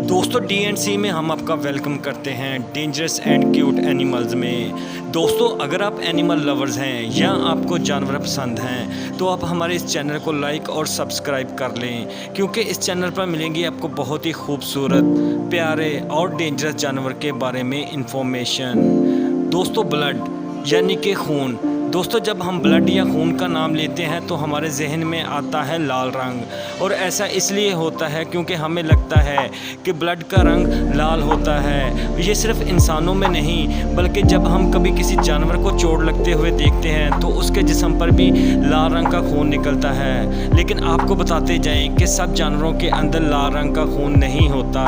दोस्तों DNC में हम आपका वेलकम करते हैं डेंजरस एंड क्यूट एनिमल्स में। दोस्तों अगर आप एनिमल लवर्स हैं या आपको जानवर पसंद हैं तो आप हमारे इस चैनल को लाइक और सब्सक्राइब कर लें, क्योंकि इस चैनल पर मिलेंगी आपको बहुत ही खूबसूरत, प्यारे और डेंजरस जानवर के बारे में इंफॉर्मेशन। दोस्तों ब्लड यानी कि खून। दोस्तों जब हम ब्लड या खून का नाम लेते हैं तो हमारे जहन में आता है लाल रंग, और ऐसा इसलिए होता है क्योंकि हमें लगता है कि ब्लड का रंग लाल होता है। ये सिर्फ इंसानों में नहीं बल्कि जब हम कभी किसी जानवर को चोट लगते हुए देखते हैं तो उसके जिस्म पर भी लाल रंग का खून निकलता है। लेकिन आपको बताते जाएं कि सब जानवरों के अंदर लाल रंग का खून नहीं होता,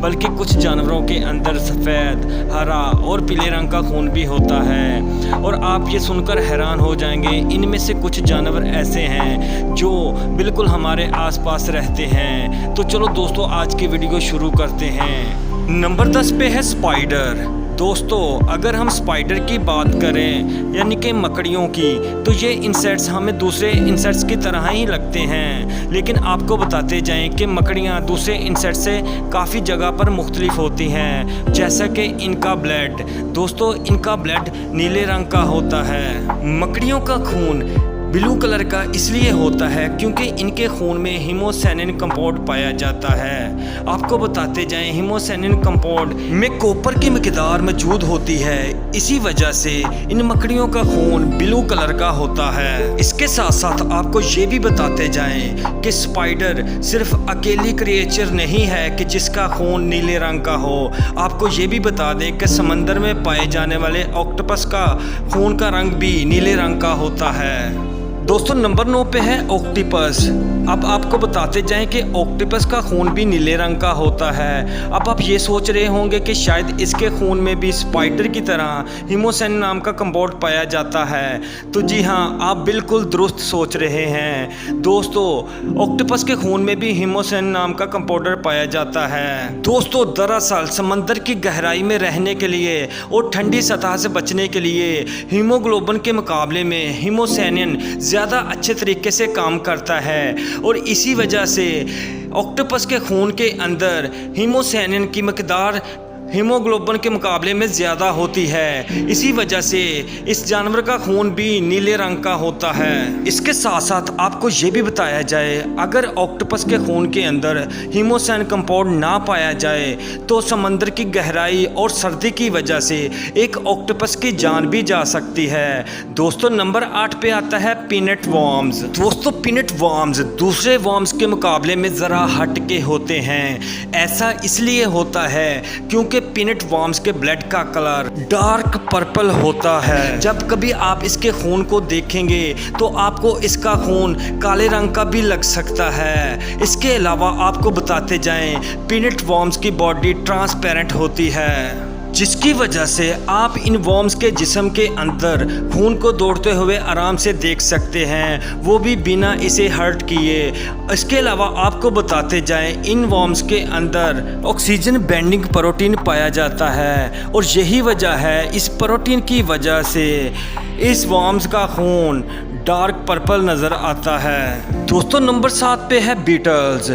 बल्कि कुछ जानवरों के अंदर सफ़ेद, हरा और पीले रंग का खून भी होता है। और आप ये सुनकर हैरान हो जाएंगे, इनमें से कुछ जानवर ऐसे हैं जो बिल्कुल हमारे आसपास रहते हैं। तो चलो दोस्तों आज की वीडियो शुरू करते हैं। नंबर 10 पे है स्पाइडर। दोस्तों अगर हम स्पाइडर की बात करें यानी कि मकड़ियों की, तो ये इंसेक्ट्स हमें दूसरे इंसेक्ट्स की तरह ही लगते हैं, लेकिन आपको बताते जाएं कि मकड़ियाँ दूसरे इंसेक्ट से काफ़ी जगह पर मुख्तलिफ होती हैं। जैसा कि इनका ब्लड, दोस्तों इनका ब्लड नीले रंग का होता है। मकड़ियों का खून ब्लू कलर का इसलिए होता है क्योंकि इनके खून में हीमोसायनिन कंपाउंड पाया जाता है। आपको बताते जाएं, हीमोसायनिन कंपाउंड में कॉपर की मिकदार मौजूद होती है, इसी वजह से इन मकड़ियों का खून ब्लू कलर का होता है। इसके साथ साथ आपको ये भी बताते जाएं कि स्पाइडर सिर्फ अकेली क्रिएचर नहीं है कि जिसका खून नीले रंग का हो। आपको ये भी बता दें कि समंदर में पाए जाने वाले ऑक्टोपस का खून का रंग भी नीले रंग का होता है। दोस्तों नंबर 9 पे है ऑक्टोपस। अब आपको बताते जाएं कि ऑक्टोपस का खून भी नीले रंग का होता है। अब आप ये सोच रहे होंगे कि शायद इसके खून में भी स्पाइडर की तरह हीमोसायनिन नाम का कंपाउंड पाया जाता है। तो जी हाँ, आप बिल्कुल दुरुस्त सोच रहे हैं। दोस्तों ऑक्टोपस के खून में भी हीमोसायनिन नाम का कंपाउंडर पाया जाता है। दोस्तों दरअसल समंदर की गहराई में रहने के लिए और ठंडी सतह से बचने के लिए हीमोग्लोबिन के मुकाबले में हीमोसायनिन ज़्यादा अच्छे तरीके से काम करता है, और इसी वजह से ऑक्टोपस के खून के अंदर हीमोसायनिन की मकदार हीमोग्लोबिन के मुकाबले में ज़्यादा होती है। इसी वजह से इस जानवर का खून भी नीले रंग का होता है। इसके साथ साथ आपको ये भी बताया जाए, अगर ऑक्टोपस के खून के अंदर हीमोसायनिन कंपाउंड ना पाया जाए तो समंदर की गहराई और सर्दी की वजह से एक ऑक्टोपस की जान भी जा सकती है। दोस्तों नंबर 8 पे आता है पीनट वर्म्स। दोस्तों पीनट वर्म्स दूसरे वर्म्स के मुकाबले में ज़रा हट के होते हैं। ऐसा इसलिए होता है क्योंकि पीनट वर्म्स के ब्लड का कलर डार्क पर्पल होता है। जब कभी आप इसके खून को देखेंगे तो आपको इसका खून काले रंग का भी लग सकता है। इसके अलावा आपको बताते जाएं, पीनट वर्म्स की बॉडी ट्रांसपेरेंट होती है, जिसकी वजह से आप इन वर्म्स के जिस्म के अंदर खून को दौड़ते हुए आराम से देख सकते हैं, वो भी बिना इसे हर्ट किए। इसके अलावा आपको बताते जाएं, इन वर्म्स के अंदर ऑक्सीजन बेंडिंग प्रोटीन पाया जाता है, और यही वजह है इस प्रोटीन की वजह से इस वर्म्स का खून डार्क पर्पल नज़र आता है। दोस्तों नंबर 7 पे है बीटल्स।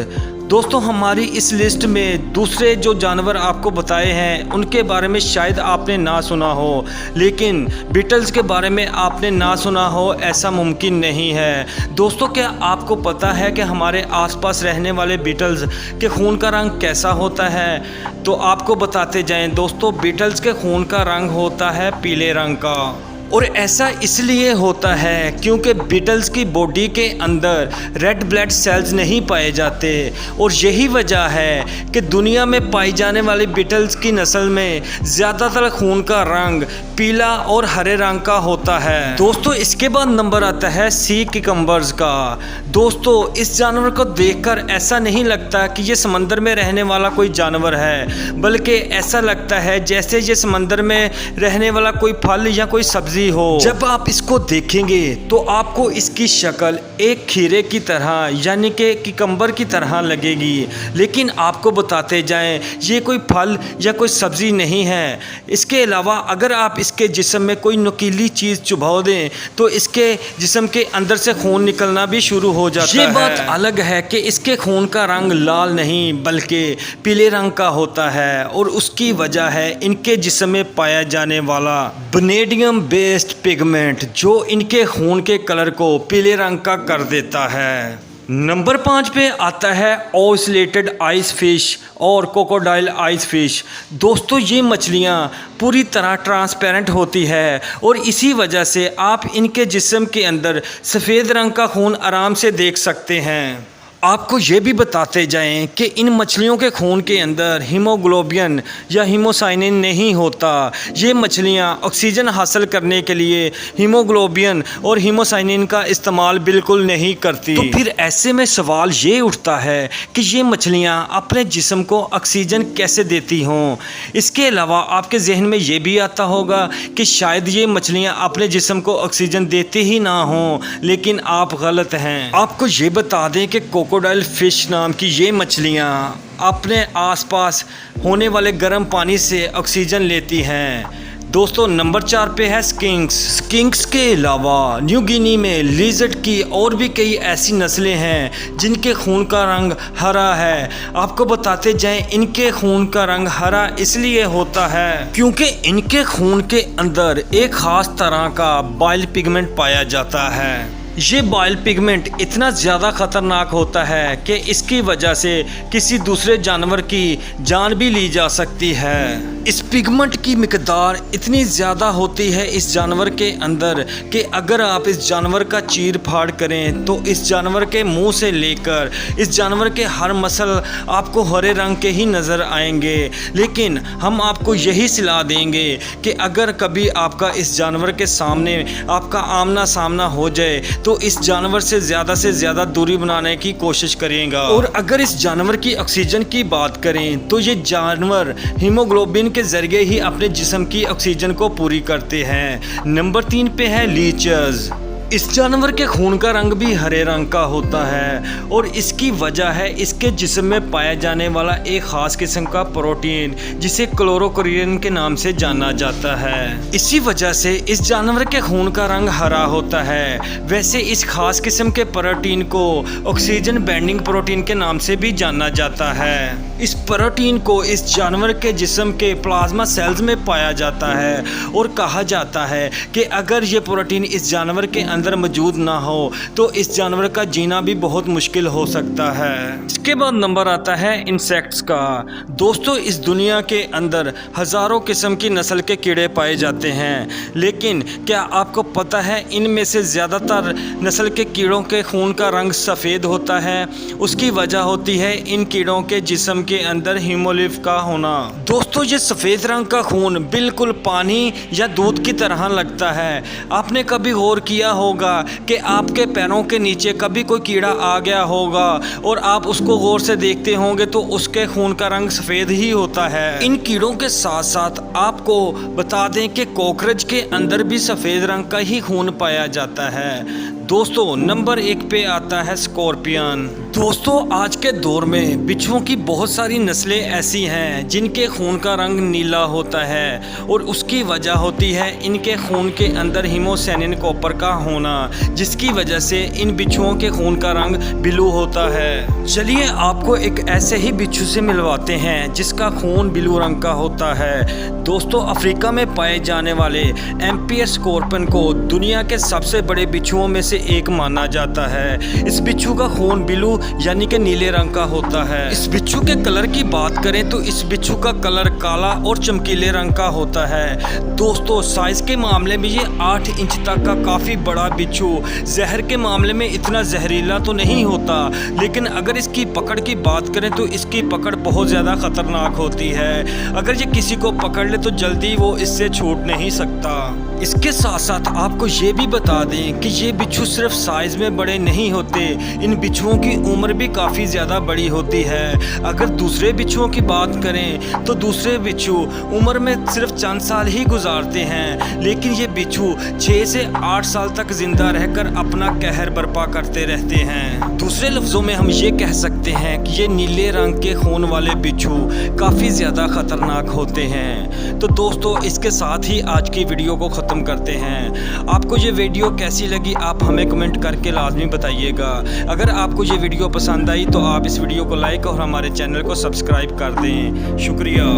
दोस्तों हमारी इस लिस्ट में दूसरे जो जानवर आपको बताए हैं उनके बारे में शायद आपने ना सुना हो, लेकिन बीटल्स के बारे में आपने ना सुना हो ऐसा मुमकिन नहीं है। दोस्तों क्या आपको पता है कि हमारे आसपास रहने वाले बीटल्स के खून का रंग कैसा होता है? तो आपको बताते जाएं दोस्तों, बीटल्स के खून का रंग होता है पीले रंग का, और ऐसा इसलिए होता है क्योंकि बीटल्स की बॉडी के अंदर रेड ब्लड सेल्स नहीं पाए जाते, और यही वजह है कि दुनिया में पाई जाने वाली बीटल्स की नस्ल में ज़्यादातर खून का रंग पीला और हरे रंग का होता है। दोस्तों इसके बाद नंबर आता है सी किकम्बर्स का। दोस्तों इस जानवर को देखकर ऐसा नहीं लगता कि ये समंदर में रहने वाला कोई जानवर है, बल्कि ऐसा लगता है जैसे ये समंदर में रहने वाला कोई फल या कोई सब्जी सब्जी हो। जब आप इसको देखेंगे तो आपको इसकी शक्ल एक खीरे की तरह यानी कि किकम्बर की तरह लगेगी, लेकिन आपको बताते जाएं ये कोई फल या कोई सब्ज़ी नहीं है। इसके अलावा अगर आप इसके जिस्म में कोई नुकीली चीज़ चुभा दें तो इसके जिस्म के अंदर से खून निकलना भी शुरू हो जाता है। ये बात अलग है कि इसके खून का रंग लाल नहीं बल्कि पीले रंग का होता है, और उसकी वजह है इनके जिस्म में पाया जाने वाला वनेडियम बेस्ड पिगमेंट, जो इनके खून के कलर को पीले रंग का कर देता है। नंबर 5 पे आता है ओसिलेटेड आइस फिश और क्रोकोडाइल आइस फिश। दोस्तों ये मछलियाँ पूरी तरह ट्रांसपेरेंट होती है और इसी वजह से आप इनके जिस्म के अंदर सफ़ेद रंग का खून आराम से देख सकते हैं। आपको ये भी बताते जाएं कि इन मछलियों के खून के अंदर हीमोग्लोबिन या हीमोसाइनिन नहीं होता। ये मछलियाँ ऑक्सीजन हासिल करने के लिए हीमोग्लोबिन और हीमोसाइनिन का इस्तेमाल बिल्कुल नहीं करती। तो फिर ऐसे में सवाल ये उठता है कि ये मछलियाँ अपने जिस्म को ऑक्सीजन कैसे देती हों। इसके अलावा आपके जहन में ये भी आता होगा कि शायद ये मछलियाँ अपने जिस्म को ऑक्सीजन देती ही ना हों, लेकिन आप गलत हैं। आपको ये बता दें कि क्रोकोडाइल फिश नाम की ये मछलियाँ अपने आसपास होने वाले गर्म पानी से ऑक्सीजन लेती हैं। दोस्तों नंबर 4 पे है स्किंक्स। स्किंक्स के अलावा न्यू गिनी में लिजर्ड की और भी कई ऐसी नस्लें हैं जिनके खून का रंग हरा है। आपको बताते जाएं इनके खून का रंग हरा इसलिए होता है क्योंकि इनके खून के अंदर एक ख़ास तरह का बाइल पिगमेंट पाया जाता है। ये बाइल पिगमेंट इतना ज़्यादा ख़तरनाक होता है कि इसकी वजह से किसी दूसरे जानवर की जान भी ली जा सकती है। इस पिगमेंट की मिकदार इतनी ज़्यादा होती है इस जानवर के अंदर कि अगर आप इस जानवर का चीर फाड़ करें तो इस जानवर के मुंह से लेकर इस जानवर के हर मसल आपको हरे रंग के ही नज़र आएंगे। लेकिन हम आपको यही सलाह देंगे कि अगर कभी आपका इस जानवर के सामने आपका आमना सामना हो जाए तो इस जानवर से ज़्यादा दूरी बनाने की कोशिश करिएगा। और अगर इस जानवर की ऑक्सीजन की बात करें तो ये जानवर हीमोग्लोबिन के जरिए ही अपने जिस्म की ऑक्सीजन को पूरी करते हैं। नंबर 3 पे है लीचर्स। इस जानवर के खून का रंग भी हरे रंग का होता है और इसकी वजह है इसके जिस्म में पाया जाने वाला एक ख़ास किस्म का प्रोटीन जिसे क्लोरोक्विनिन के नाम से जाना जाता है। इसी वजह से इस जानवर के खून का रंग हरा होता है। वैसे इस खास किस्म के प्रोटीन को ऑक्सीजन बाइंडिंग प्रोटीन के नाम से भी जाना जाता है। इस प्रोटीन को इस जानवर के जिस्म के प्लाज्मा सेल्स में पाया जाता है और कहा जाता है कि अगर ये प्रोटीन इस जानवर के अंदर मौजूद ना हो तो इस जानवर का जीना भी बहुत मुश्किल हो सकता है। इसके बाद नंबर आता है इंसेक्ट्स का। दोस्तों इस दुनिया के अंदर हज़ारों किस्म की नस्ल के कीड़े पाए जाते हैं, लेकिन क्या आपको पता है इनमें से ज़्यादातर नस्ल के कीड़ों के खून का रंग सफ़ेद होता है। उसकी वजह होती है इन कीड़ों के जिस्म के अंदर हीमोलिफ का होना। दोस्तों ये सफ़ेद रंग का खून बिल्कुल पानी या दूध की तरह लगता है। आपने कभी गौर किया होगा कि आपके पैरों के नीचे कभी कोई कीड़ा आ गया होगा और आप उसको गौर से देखते होंगे तो उसके खून का रंग सफ़ेद ही होता है। इन कीड़ों के साथ साथ आपको बता दें कि कॉकरोच के अंदर भी सफ़ेद रंग का ही खून पाया जाता है। दोस्तों नंबर 1 पे आता है स्कॉर्पियन। दोस्तों आज के दौर में बिच्छुओं की बहुत सारी नस्लें ऐसी हैं जिनके खून का रंग नीला होता है और उसकी वजह होती है इनके खून के अंदर हीमोसाइनिन कॉपर का होना, जिसकी वजह से इन बिच्छुओं के खून का रंग ब्लू होता है। चलिए आपको एक ऐसे ही बिच्छू से मिलवाते हैं जिसका खून ब्लू रंग का होता है। दोस्तों अफ्रीका में पाए जाने वाले एम्पियर स्कॉर्पियन को दुनिया के सबसे बड़े बिच्छुओं में से एक माना जाता है। इस बिच्छू का खून ब्लू यानी कि नीले रंग का होता है। इस बिच्छू के कलर की बात करें तो इस बिच्छू का कलर काला और चमकीले रंग का होता है। दोस्तों साइज के मामले में ये 8 इंच तक का काफ़ी बड़ा बिच्छू जहर के मामले में इतना जहरीला तो नहीं होता, लेकिन अगर इसकी पकड़ की बात करें तो इसकी पकड़ बहुत ज़्यादा ख़तरनाक होती है। अगर ये किसी को पकड़ ले तो जल्दी वो इससे छूट नहीं सकता। इसके साथ साथ आपको ये भी बता दें कि ये बिच्छू सिर्फ साइज में बड़े नहीं होते, इन बिच्छुओं की उम्र भी काफ़ी ज़्यादा बड़ी होती है। अगर दूसरे बिच्छुओं की बात करें तो दूसरे बिच्छू उम्र में सिर्फ चंद साल ही गुजारते हैं, लेकिन ये बिच्छू 6 से 8 साल तक जिंदा रहकर अपना कहर बर्पा करते रहते हैं। दूसरे लफ्ज़ों में हम ये कह सकते हैं कि ये नीले रंग के खून वाले बिच्छू काफ़ी ज़्यादा ख़तरनाक होते हैं। तो दोस्तों, इसके साथ ही आज की वीडियो को ख़त्म करते हैं। आपको ये वीडियो कैसी लगी आप हमें कमेंट करके लाजमी बताइएगा। अगर आपको ये वीडियो पसंद आई तो आप इस वीडियो को लाइक और हमारे चैनल को सब्सक्राइब कर दें। शुक्रिया।